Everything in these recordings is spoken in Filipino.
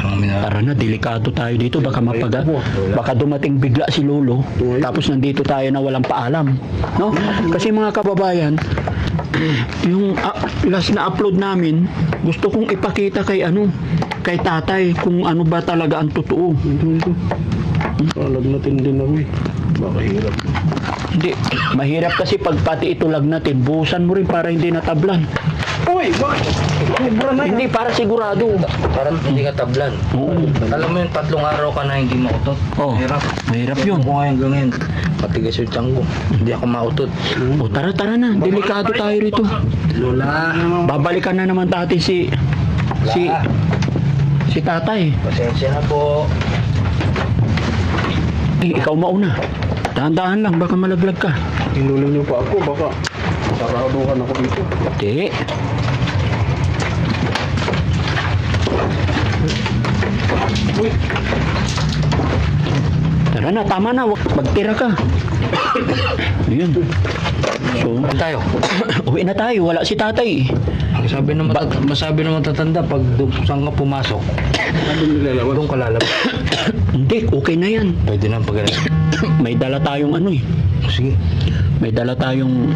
Tara na, delikado tayo dito. Baka dumating bigla si Lolo. Tapos nandito tayo na walang paalam. No? Kasi mga kababayan, yung last na upload namin, gusto kong ipakita kay tatay kung ano ba talaga ang totoo. Lagnatin din ako eh. Baka hirap. Hindi, mahirap kasi pag pati ito lagnatin, buhusan mo rin para hindi natablan. Uy, bakit? Hindi, para sigurado. Para hindi ka tablan. Oo. Alam mo yung 3 araw ka na hindi mautot. Oh, mahirap yun. Kung ngayon ganyan, patigas yung tiyan ko. Hindi ako mautot. O tara na, delikado tayo rito. Lola, Babalikan na naman dati si tatay. pasensya na po. Ikaw mauna. Dahan-dahan lang, baka malaglag ka. Inuling niyo pa ako, baka saraduhan ako dito. Hindi. Uy, Tara na, tama na. Magtira ka. Ayun. So, Tayo. uwi na tayo. Wala si tatay. Masabi ng matatanda pag saan ka pumasok, anong nilalawan? doon ka lalabas. Hindi, okay na yan. Pwede na pag May dala tayong Sige. may dala tayong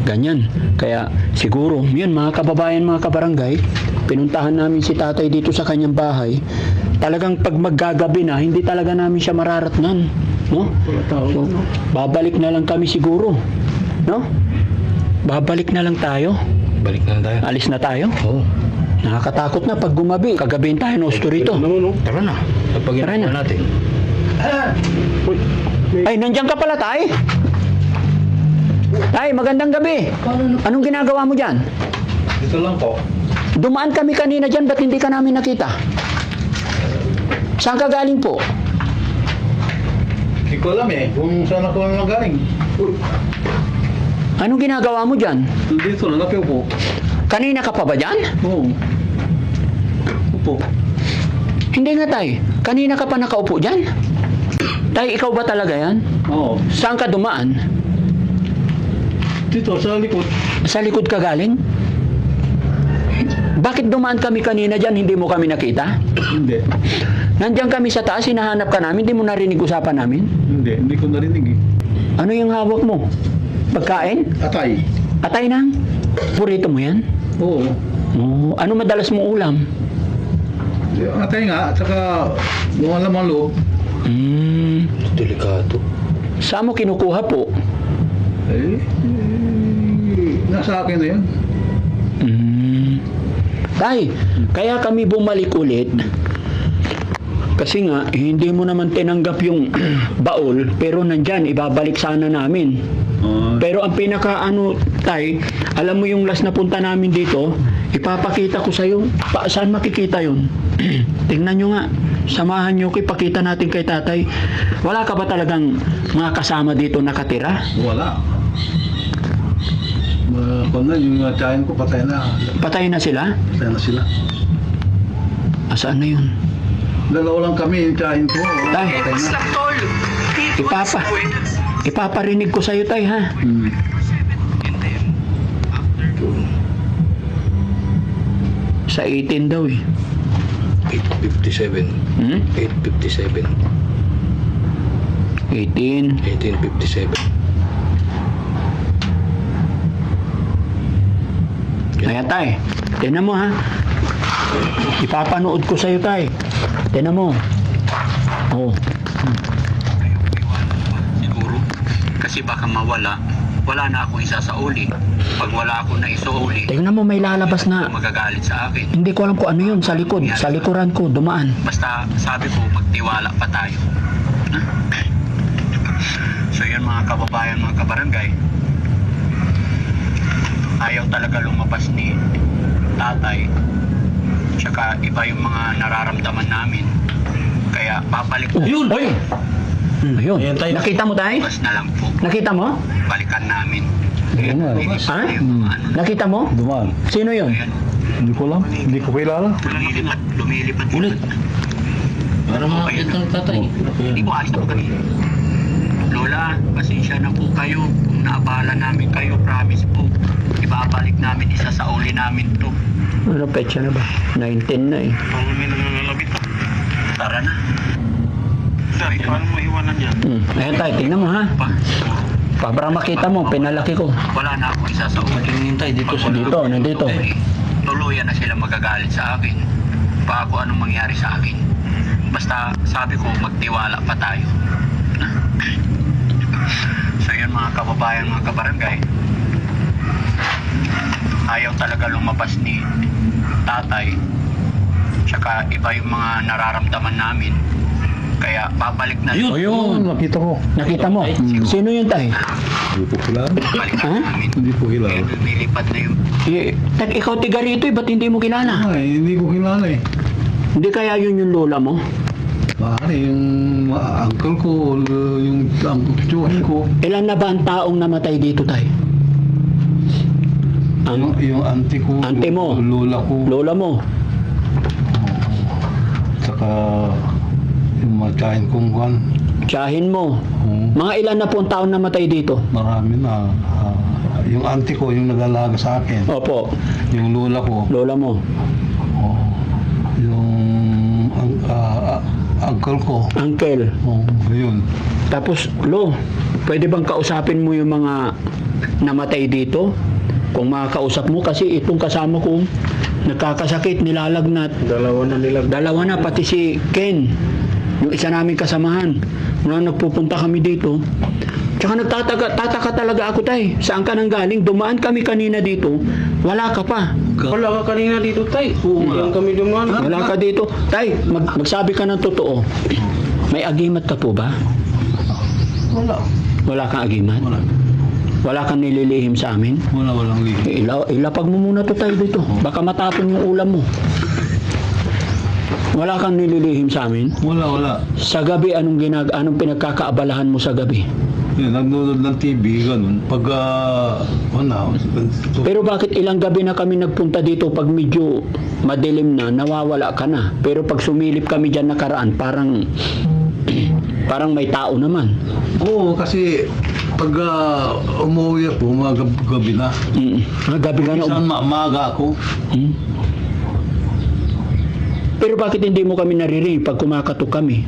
ganyan. Kaya siguro, yun mga kababayan, mga kabarangay, pinuntahan namin si tatay dito sa kanyang bahay. Talagang pag maggagabi na, hindi talaga namin siya mararatnan. No? Wala tao. So, babalik na lang kami siguro. No? Babalik na lang tayo. Balik na tayo. Alis na tayo. Oo. Nakakatakot na pag gumabi. Kagabihin tayo ng osto rito. Ano, no? Tara na. Kapag Tara na. natin. Uy, Ay, nandiyan ka pala, tay. Tay, magandang gabi. Anong ginagawa mo dyan? dito lang po. Dumaan kami kanina dyan, ba't hindi ka namin nakita? Saan ka galing po? Hindi ko alam eh, kung saan ako nagaling. Uy, Anong ginagawa mo dyan? dito lang, po. Kanina ka pa ba dyan? Oo. Upo. Hindi nga, tay. Kanina ka pa nakaupo dyan? Tay, ikaw ba talaga yan? Oo. Saan ka dumaan? Dito, sa likod. Sa likod ka galing? Bakit dumaan kami kanina dyan, hindi mo kami nakita? Hindi. Nandiyan kami sa taas, hinahanap ka namin, hindi mo narinig usapan namin? Hindi ko narinig eh. Ano yung hawak mo? Pagkain? Atay. Atay nang? Purito mo yan? Oo. Oh, ano madalas mong ulam? Atay nga, at saka yung alam ang loob. Delikado. Saan mo kinukuha po? Nasa akin na yan. Tay, kaya kami bumalik ulit. Kasi nga, hindi mo naman tinanggap yung baol, pero nandyan, ibabalik sana namin. Pero ang pinaka tay, alam mo yung last na punta namin dito, ipapakita ko sa'yo. Saan makikita yun? Tingnan nyo nga. Samahan nyo ko, ipakita natin kay tatay. Wala ka ba talagang mga kasama dito nakatira? Wala. Kung na, yung tiyahin ko patay na. Patay na sila? Patay na sila. Asaan na yun? Dalawa lang kami, yung tiyahin ko. Tay. Patay na. Ipaparinig ko sa'yo, tay, ha? Sa 18 daw, eh. 857. 857. 18. 1857. Ayan, tay. Tignan mo, ha? Ipapanood ko sa'yo, tay. Tignan mo. Oh. Siguro, kasi baka mawala. Wala na akong isa sa uli. Pag wala ako na isuuli, tignan mo, may lalabas na. Magagalit sa akin. Hindi ko alam kung ano yun. Sa likod. Sa likuran ko, dumaan. Basta sabi ko, magtiwala pa tayo. So yun mga kababayan, mga kabarangay. Ayaw talaga lumabas ni tatay. Tsaka iba yung mga nararamdaman namin. Kaya babalik po. Yun! Oy! Ayun. Ayan tayo. Nakita mo tayo? Bas na lang po. Nakita mo? Balikan namin. Ha? Nakita mo? Dumaan. Sino yun? Ayan. Hindi ko alam. Hindi ko kilala. Lumilipat. Ulit. Para makakita ng tatay. Hindi po alis na po kami. Lola, pasensya na po kayo. Kung naabala namin kayo, promise po. Ibabalik namin isa sa uli namin to. Ano petsa na ba? 19 na eh. Parang may nangangalabit. Tara na. Dahil paano mo iwanan yan? Ayan tayo, tingnan mo ha. Para makita mo, pinalaki ko. Wala na ako isa sa ulit. Hinihintay dito sa Dito, nandito. Tuluyan na sila magagalit sa akin. Pa ako anong mangyari sa akin. Basta sabi ko magtiwala pa tayo. So yun mga kababayan, mga kabarangay. Ayaw talaga lumabas ni tatay. Tsaka iba yung mga nararamdaman namin. Kaya babalik na O yun, nakita ko. nakita mo. Sino yun tayo? Hindi po kilala. Babalik na Ha? namin. Hindi po kilala. Kaya lumilipad na yung Ikaw tiga rito eh, ba't hindi mo kilala? Ay, hindi ko kilala eh. Hindi kaya yun yung lola mo? Pare, yung uncle ko, yung tiyuhin ko, Ilan na ba ang taong namatay dito tayo? Ang yung auntie ko, Auntie mo? lola ko, lola mo? saka yung mga tiyahin kong kwan. Tiyahin mo? Oo, Mga ilan na po ang taong namatay dito? marami na. Yung auntie ko, yung nag-alaga sa akin. Opo, Yung lola ko, lola mo. yung uncle ko. Uncle. Yun. Tapos, Lo, pwede bang kausapin mo yung mga namatay dito? Kung makakausap mo, kasi itong kasama ko, nagkakasakit, nilalagnat. Dalawa na, pati si Ken, yung isa naming kasamahan. Nung nagpupunta kami dito, tsaka tataka talaga ako tay. Saan ka nang galing? Dumaan kami kanina dito, wala ka pa. Wala ka kanina dito, tay. Wala. Yan kami dumaan. Wala ka dito. Tay, magsabi ka ng totoo. May agimat ka po ba? Wala. Wala kang agimat? Wala. Wala kang nililihim sa amin? Walang lihi. Ilapag mo muna to tayo dito. Baka matapon yung ulam mo. Wala kang nililihim sa amin? Wala. Sa gabi, anong pinagkakaabalahan mo sa gabi? Yan, nagnonood ng TV, ganun. Pag, Pero bakit ilang gabi na kami nagpunta dito pag medyo madilim na, nawawala ka na. Pero pag sumilip kami dyan nakaraan, parang may tao naman. Oo, kasi pag umuwi ako, mga gabi na. Gabi ka na. Saan maaga ako? Hmm? Pero bakit hindi mo kami naririnig pag kumakatok kami?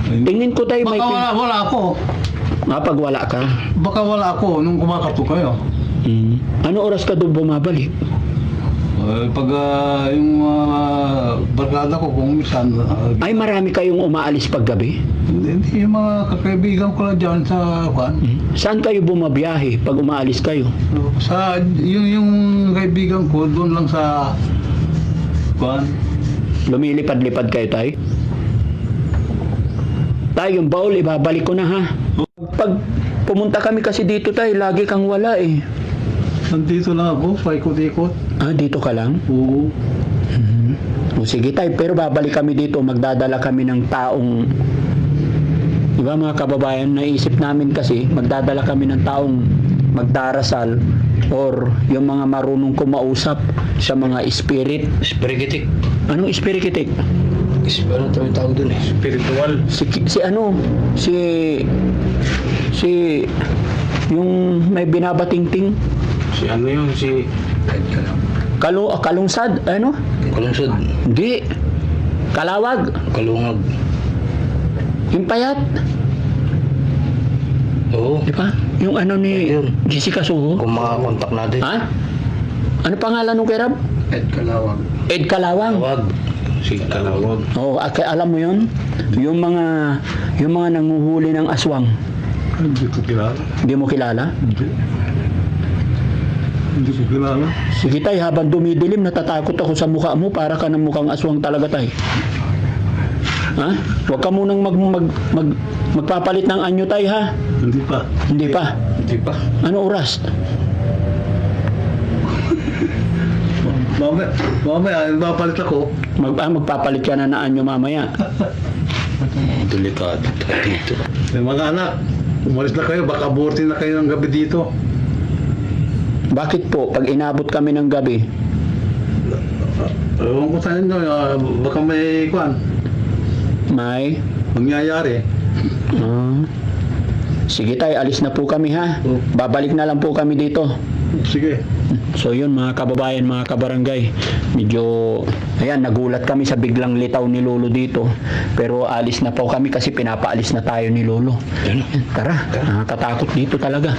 Tingin ko tayo may... Baka wala ako. Pag wala ka. Baka wala ako nung kumakatok kayo. Ano oras ka doon bumabalik? Pag yung barkada ko kung minsan, Ay, marami kayong umaalis pag gabi? hindi yung mga kakaibigan ko lang dyan sa kwan. Saan kayo bumabiyahe pag umaalis kayo? Sa yung kaibigan ko doon lang sa kwan. Lumilipad-lipad kayo tayo? Tayo, yung bowl, ibabalik ko na ha. Pag pumunta kami kasi dito tayo, lagi kang wala eh. Nandito lang ako, paikot-ikot. Dito ka lang? Oo. O sige tayo, pero babalik kami dito, magdadala kami ng taong, di ba mga kababayan, naisip namin kasi, magdadala kami ng taong magdarasal or yung mga marunong kumausap sa mga spirit. Spirigitik. Anong spirikitik? Ano tayo tawag dun eh? Spiritual. Si yung may binabatingting Si ano yun? Si... kalungsad, ano? Kalungsod. Hindi. Kalawag. Kalungag. Yung payat. Oo. Di ba? Yung ano ni Ayun. Jessica Soho. Kung makakontak natin. Ha? Ano pangalan nung Kerab? Ed Kalawag. Ed Kalawang. Kalawag. Si Kalawag. Oo, alam mo yun? Yung mga nanguhuli ng aswang. Hindi ko kilala. Hindi mo kilala? Hindi ko kilala. Sige tay, habang dumidilim, natatakot ako sa mukha mo. Para ka ng mukhang aswang talaga tay. Ha? Huwag ka munang magpapalit ng anyo tay ha? Hindi pa. Hindi pa. Hindi pa. Ano oras? Mamaya, papalit ako. Magpapalit ka na ng anyo mamaya. Delikado tayo dito. Mga anak, umalis na kayo, baka abortin na kayo ng gabi dito. Bakit po? Pag inabot kami ng gabi, Ewan ko sa inyo, baka may kwan, may... mangyayari. Sige tay, alis na po kami ha. Babalik na lang po kami dito. Sige. So yun mga kababayan, mga kabarangay, medyo ayan, nagulat kami sa biglang litaw ni Lolo dito. Pero alis na po kami kasi pinapaalis na tayo ni Lolo. Tara, nakakatakot dito talaga.